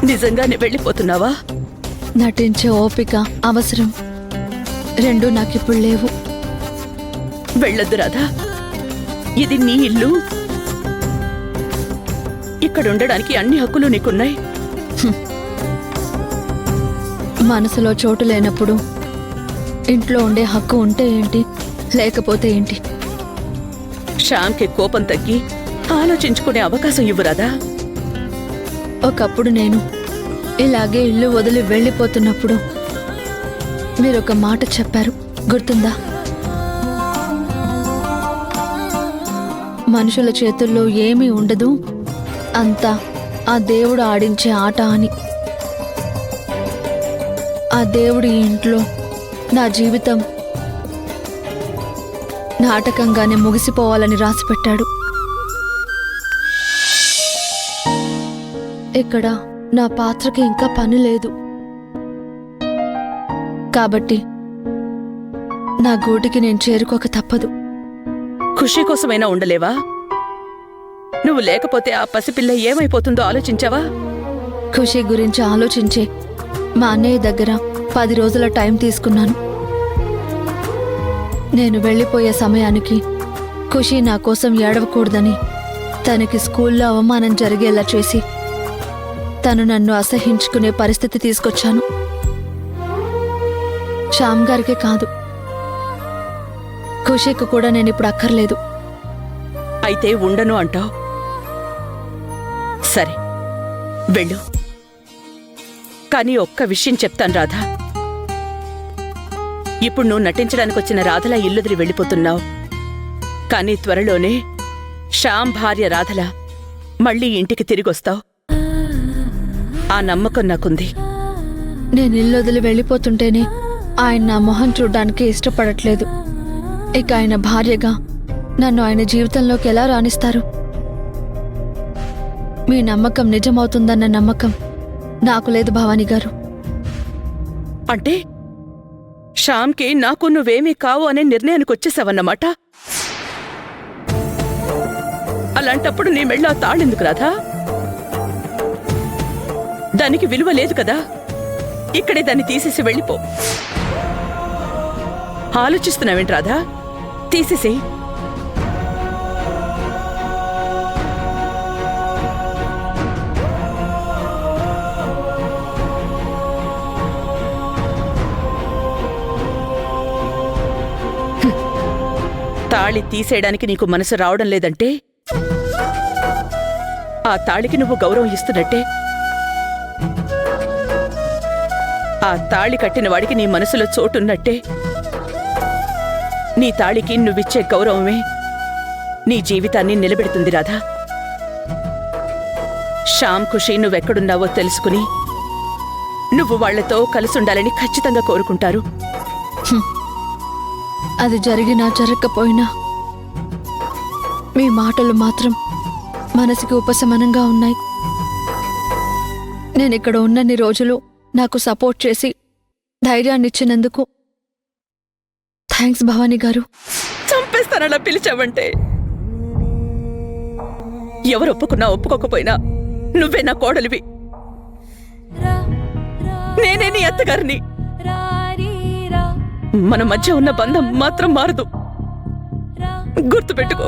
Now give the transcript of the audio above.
నిజంగానే వెళ్ళిపోతున్నావా? నటించే ఓపిక, అవసరం రెండూ నాకిప్పుడు లేవు. వెళ్ళొద్దు రాధా. ఇది నీ ఇల్లు. ఇక్కడ ఉండడానికి అన్ని హక్కులు నీకున్నాయి. మనసులో చోటు లేనప్పుడు ఇంట్లో ఉండే హక్కు ఉంటే ఏంటి, లేకపోతే ఏంటి? శ్యామ్కి కోపం తగ్గి ఆలోచించుకునే అవకాశం ఇవ్వరాదా? ఒకప్పుడు నేను ఇలాగే ఇల్లు వదిలి వెళ్ళిపోతున్నప్పుడు మీరొక మాట చెప్పారు, గుర్తుందా? మనుషుల చేతుల్లో ఏమీ ఉండదు, అంతా ఆ దేవుడు ఆడించే ఆట అని. ఆ దేవుడి ఇంట్లో నా జీవితం నాటకంగానే ముగిసిపోవాలని రాసిపెట్టాడు. ఇక్కడ నా పాత్రకి ఇంకా పని లేదు కాబట్టి నా గూటికి నేను చేరుకోక తప్పదు. ఖుషి కోసమైనా ఉండలేవా? నువ్వు లేకపోతే ఆ పసిపిల్ల ఏమైపోతుందో ఆలోచించావా? ఖుషి గురించి ఆలోచించే మా అన్నయ్య దగ్గర 10 రోజుల టైం తీసుకున్నాను. నేను వెళ్ళిపోయే సమయానికి ఖుషి నా కోసం ఏడవకూడదని తనకి స్కూల్లో అవమానం జరిగేలా చేసి తను నన్ను అసహించుకునే పరిస్థితి తీసుకొచ్చాను. శ్యామ్ గారికే కాదు, ఖుషికి కూడా నేను ఇప్పుడు అక్కర్లేదు. అయితే ఉండను అంటావు? సరే, వెళ్ళు. కానీ ఒక్క విషయం చెప్తాను రాధా. ఇప్పుడు నువ్వు నటించడానికి వచ్చిన రాధలా ఇల్లుదిరి వెళ్ళిపోతున్నావు. కానీ త్వరలోనే శ్యామ్ భార్య రాధలా మళ్ళీ ఇంటికి తిరిగొస్తావు. ఆ నమ్మకం నాకుంది. నేను ఇల్లు వదిలి వెళ్ళిపోతుంటేనే ఆయన నా మొహం చూడ్డానికి ఇష్టపడట్లేదు. ఇక ఆయన భార్యగా నన్ను ఆయన జీవితంలోకి ఎలా రాణిస్తారు? మీ నమ్మకం నిజమవుతుందన్న నమ్మకం నాకు లేదు భవానీ గారు. అంటే శ్యామ్కి నాకు నువ్వేమీ కావు అనే నిర్ణయానికి వచ్చేసావన్నమాట. అలాంటప్పుడు నీ మెళ్ళ తాళెందుకు రాధా? దానికి విలువ లేదు కదా. ఇక్కడే దాన్ని తీసేసి వెళ్ళిపో. ఆలోచిస్తున్నావేంటి రాధా? తీసేసి. తాళి తీసేయడానికి నీకు మనసు రావడం లేదంటే ఆ తాళికి నువ్వు గౌరవం ఇస్తున్నట్టే. ఆ తాళి కట్టిన వాడికి నీ మనసులో చోటున్నట్టే. నీ తాళికి నువ్విచ్చే గౌరవమే నీ జీవితాన్ని నిలబెడుతుంది రాధా. శ్యామ్, ఖుషి నువ్వెక్కడున్నావో తెలుసుకుని నువ్వు వాళ్లతో కలిసుండాలని ఖచ్చితంగా కోరుకుంటారు. అది జరిగినా జరగకపోయినా మీ మాటలు మాత్రం మనసుకి ఉపశమనంగా ఉన్నాయి. నేనిక్కడ ఉన్నన్ని రోజులు నాకు సపోర్ట్ చేసి ధైర్యాన్నిచ్చినందుకు థ్యాంక్స్ భవానీ గారు. చంపేస్తానలా పిలిచావంటే ఎవరు ఒప్పుకున్నా ఒప్పుకోకపోయినా నువ్వే నా కోడలివి. నేనే నీ అత్తగారిని. మన మధ్య ఉన్న బంధం మాత్రం మారదు. గుర్తుపెట్టుకో.